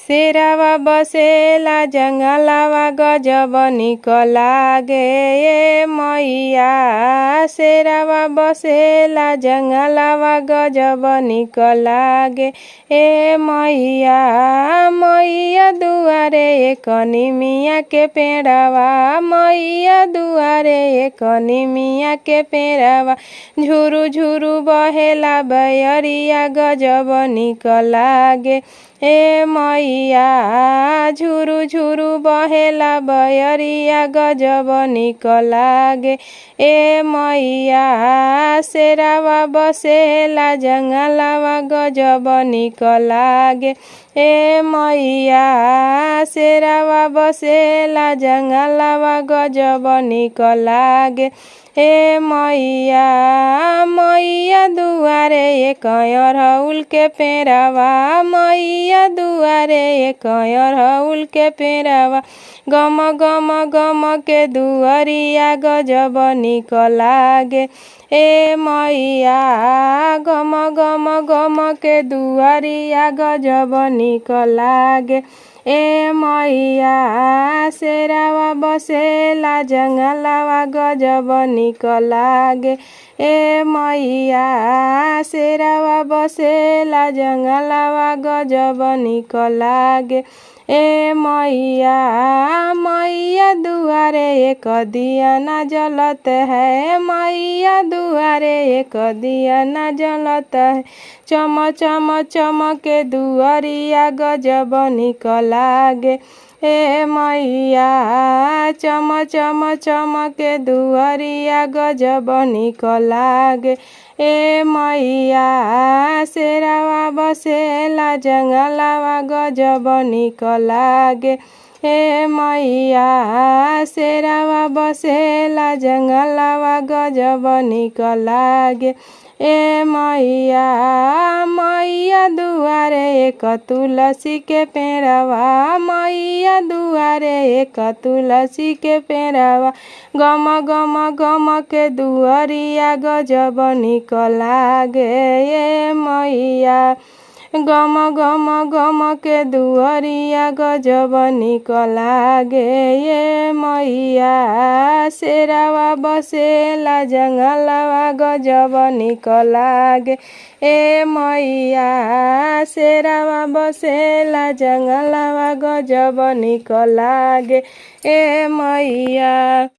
शेरावा बसेला जंगलवा गजब निक लागे ए मैया। शेरावा बसेला जंगलवा गजब निक लागे ए मैया। मैया दुआरे एक निमिया के पेड़वा, मैया दुआरे एक निमिया के पेड़वा। झुरु झुरु बहेला बयरिया गजब निक लागे ए मैया। झुरु झुरु बहेला बयरिया गजब निक लागे ए मैया। शेरावा बसेला जंगलवा गजब निक लागे ए मैया। शेरावा बसेला जंगलवा गजब निक लागे ए मैया। मैया दुआरे एक अरहुल के पेड़वा, मैया दुआरे एक अरहुल के पेड़वा। गम गम गम के दुअरिया गजब निक लागे ए मैया। गम गम गम के दुअरिया गजब निक लागे ए मैया। शेरावा बसेला जंगलवा गजब निक लागे ए मैया। शेरावा बसेला जंगलवा गजब निक लागे ए मैया। मैया दुआरे एक दिया न जलत है, मैया दुआरे एक दिया न जलत है। चम चम चमके दुअरिया गजब निक लागे ए मैया। चम चम चमके दुअरिया गजब निक लागे ए मैया। शेरावा बसेला जंगलवा गजब निक लागे ए मैया। शेरावा बसेला जंगलवा गजब निक लागे ए मैया। मैया दुआरे एक तुलसी के पेड़वा, मैया दुआरे एक तुलसी के पेड़वा। गम गम गम के दुअरिया गजब निक लागे ए मैया। गम गम गम के दुअरिया गजब निक लागे ए मैया। शेरावा बसेला जंगलवा गजब निक लागे ए मैया। शेरावा बसेला जंगलवा गजब निक लागे ए मैया।